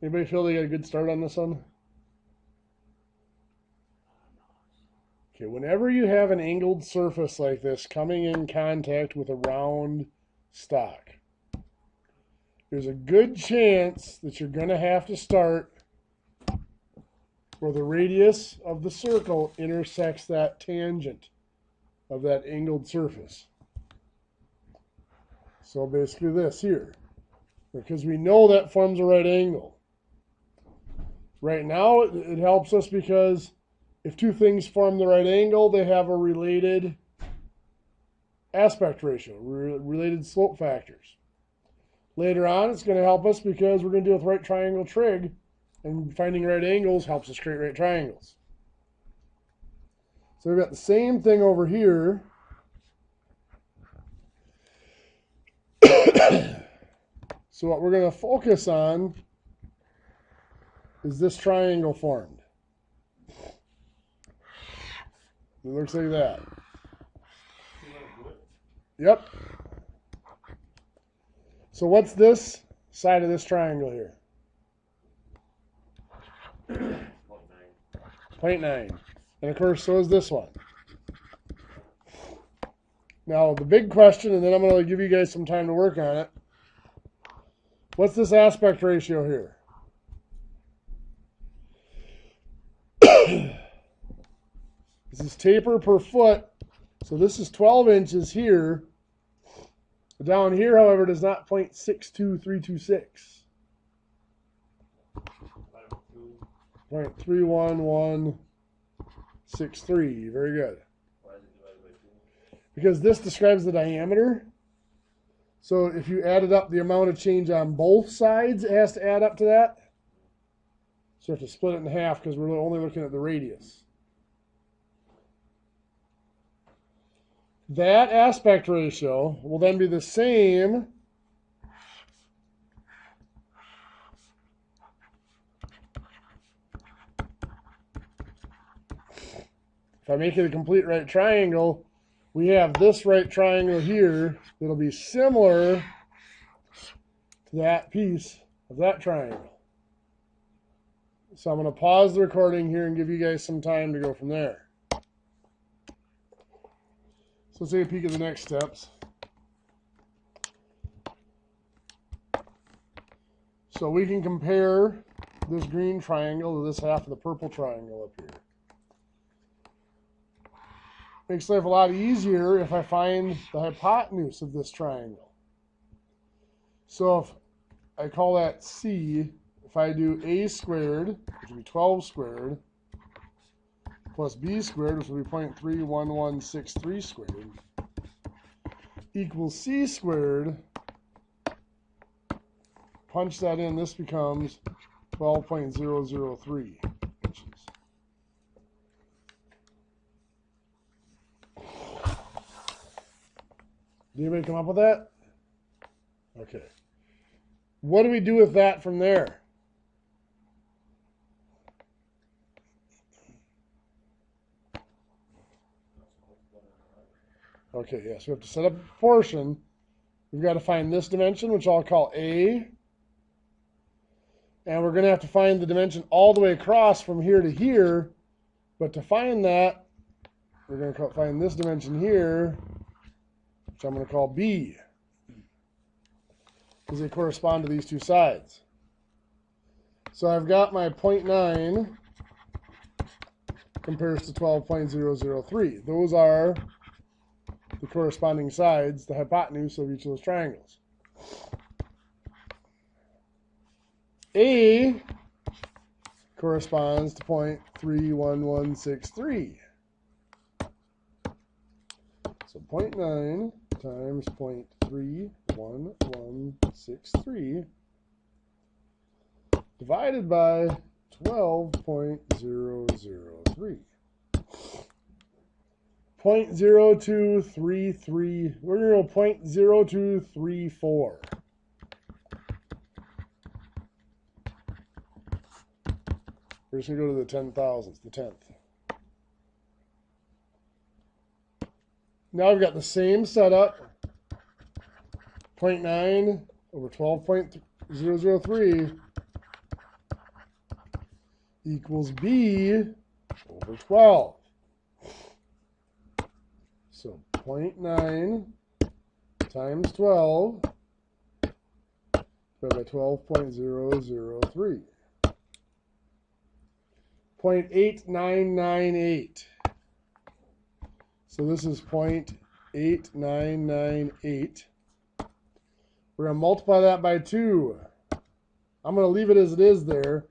Anybody feel they got a good start on this one? Okay, whenever you have an angled surface like this coming in contact with a round stock, there's a good chance that you're going to have to start where the radius of the circle intersects that tangent of that angled surface. So basically this here, because we know that forms a right angle. Right now it helps us because if two things form the right angle, they have a related aspect ratio, related slope factors. Later on, it's going to help us because we're going to deal with right triangle trig, and finding right angles helps us create right triangles. So we've got the same thing over here. So what we're going to focus on is this triangle formed. It looks like that. Yep. So what's this side of this triangle here? 0.9. And of course, so is this one. Now, the big question, and then I'm going to give you guys some time to work on it. What's this aspect ratio here? This is taper per foot. So this is 12 inches here. Down here, however, it is not 0.62326. 0.31163. Very good. Because this describes the diameter. So if you added up the amount of change on both sides, it has to add up to that. So you have to split it in half because we're only looking at the radius. That aspect ratio will then be the same if I make it a complete right triangle. We have this right triangle here that'll be similar to that piece of that triangle. So I'm going to pause the recording here and give you guys some time to go from there. So let's take a peek at the next steps. So we can compare this green triangle to this half of the purple triangle up here. Makes life a lot easier if I find the hypotenuse of this triangle. So if I call that C, if I do A squared, which would be 12 squared, plus B squared, which will be 0.31163 squared, equals C squared. Punch that in, this becomes 12.003 inches. Did anybody come up with that? Okay. What do we do with that from there? Okay, yes, we have to set up a proportion. We've got to find this dimension, which I'll call A. And we're going to have to find the dimension all the way across from here to here. But to find that, we're going to find this dimension here, which I'm going to call B, because they correspond to these two sides. So I've got my 0.9 compares to 12.003. Those are the corresponding sides, the hypotenuse of each of those triangles. A corresponds to 0.31163. So 0.9 times 0.31163 divided by 12.003. 0.0233. We're going to go 0.0234. We're just going to go to the 10,000ths, the 10th. Now I've got the same setup. 0.9 over 12.003 equals B over 12. So 0.9 times 12 divided by 12.003. 0.8998. So this is 0.8998. We're going to multiply that by 2. I'm going to leave it as it is there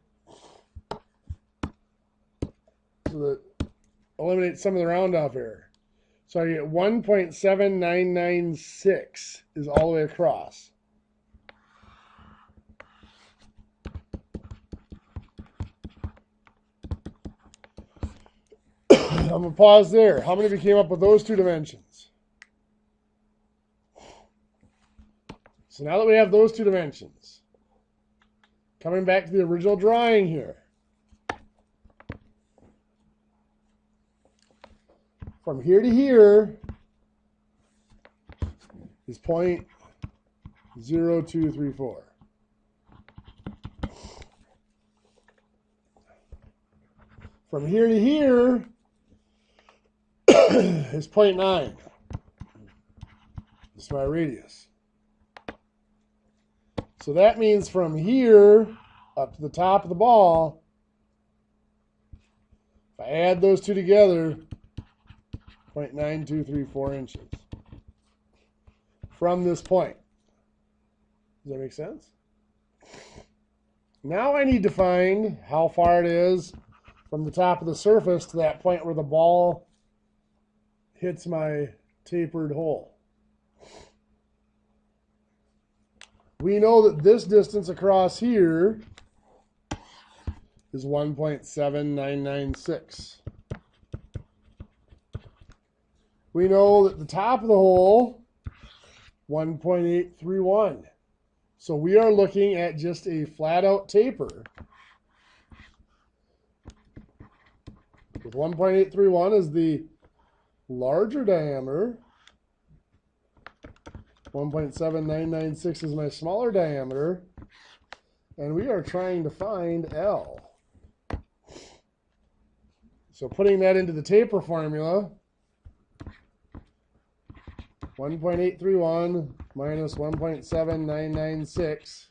so that eliminate some of the round off error. So I get 1.7996 is all the way across. I'm going to pause there. How many of you came up with those two dimensions? So now that we have those two dimensions, coming back to the original drawing here. From here to here is 0.0234. From here to here is 0.9. This is my radius. So that means from here up to the top of the ball, if I add those two together, 0.9234 inches from this point. Does that make sense? Now I need to find how far it is from the top of the surface to that point where the ball hits my tapered hole. We know that this distance across here is 1.7996. We know that the top of the hole, 1.831. So we are looking at just a flat out taper with 1.831 as the larger diameter. 1.7996 is my smaller diameter. And we are trying to find L. So putting that into the taper formula, 1.831 minus 1.7996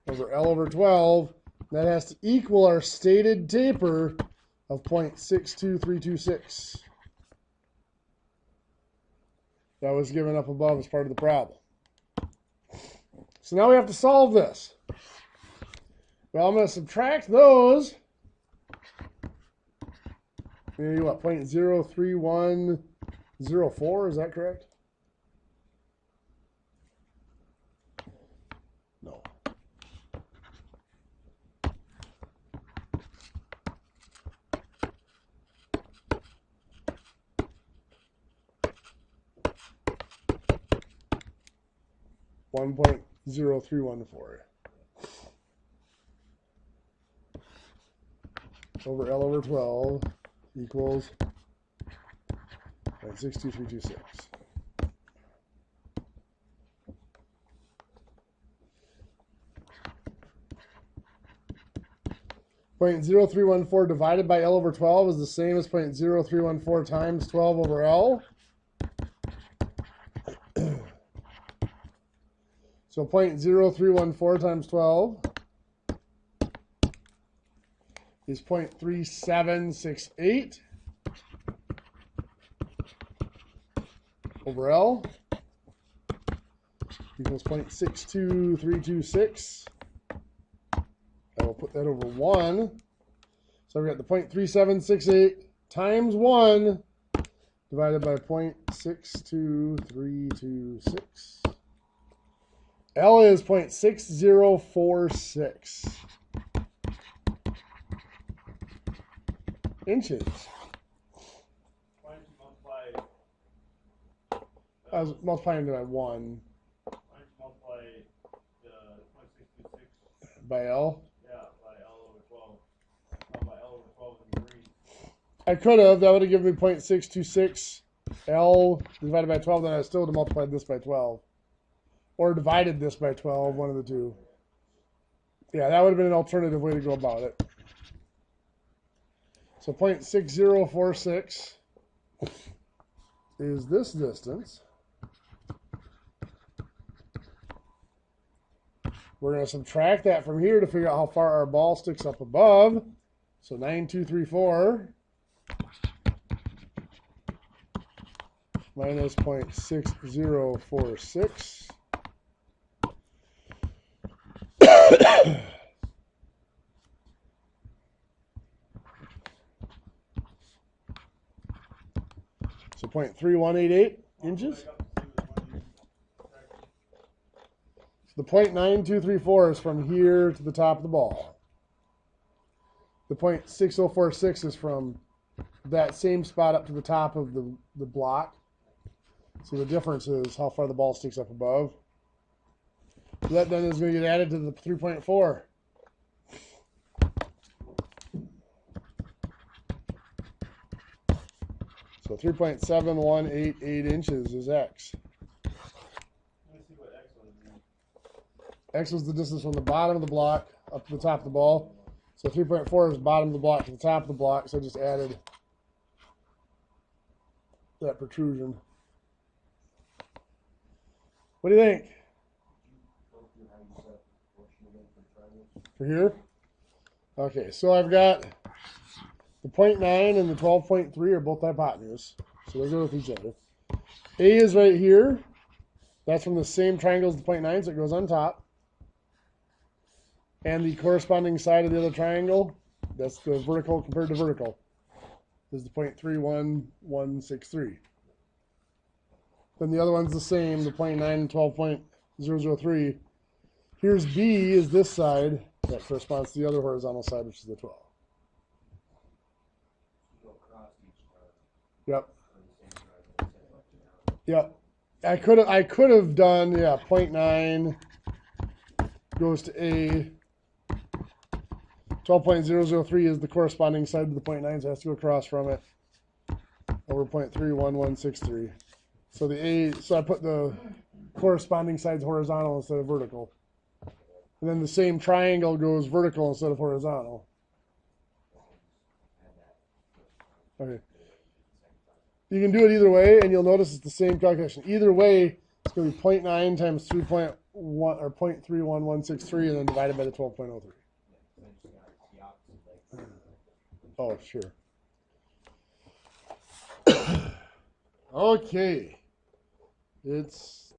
over L over 12. That has to equal our stated taper of 0.62326. That was given up above as part of the problem. So now we have to solve this. Well, I'm going to subtract those. Maybe what, 0.03104, is that correct? No. .0314 over L over 12 equals 0.62326. .0314 divided by L over 12 is the same as 0.0314 times 12 over L. So 0.0314 times 12 is 0.3768 over L equals 0.62326. I will put that over 1. So I've got the 0.3768 times 1 divided by 0.62326. L is 0.6046 inches. Why did you multiply? I was multiplying by 1. Why did you multiply the 0.626? By L? Yeah, by L over 12. Not by L over 12 in green. I could have. That would have given me 0.626 L divided by 12. Then I still would have multiplied this by 12. Or divided this by 12, one of the two. Yeah, that would have been an alternative way to go about it. So 0.6046 is this distance. We're going to subtract that from here to figure out how far our ball sticks up above. So 9234 minus 0.6046. So 0.3188 inches. The 0.9234 is from here to the top of the ball. The 0.6046 is from that same spot up to the top of the block. So the difference is how far the ball sticks up above. That then is going to get added to the 3.4. So 3.7188 inches is X. Let me see what X was. X was the distance from the bottom of the block up to the top of the ball. So 3.4 is bottom of the block to the top of the block. So I just added that protrusion. What do you think? For here? Okay, so I've got the 0.9 and the 12.3 are both hypotenuse. So they go with each other. A is right here. That's from the same triangle as the 0.9, so it goes on top. And the corresponding side of the other triangle, that's the vertical compared to vertical, is the 0.31163. Then the other one's the same, the 0.9 and 12.003. Here's B is this side that corresponds to the other horizontal side, which is the 12. Yep. Yep. I could have done 0.9 goes to A. 12.003 is the corresponding side to the 0.9, so it has to go across from it over 0.31163. So the A, so I put the corresponding sides horizontal instead of vertical. And then the same triangle goes vertical instead of horizontal. Okay. You can do it either way, and you'll notice it's the same calculation. Either way, it's going to be 0.9 times 3.1 or 0.31163, and then divided by the 12.03. Oh, sure. Okay. It's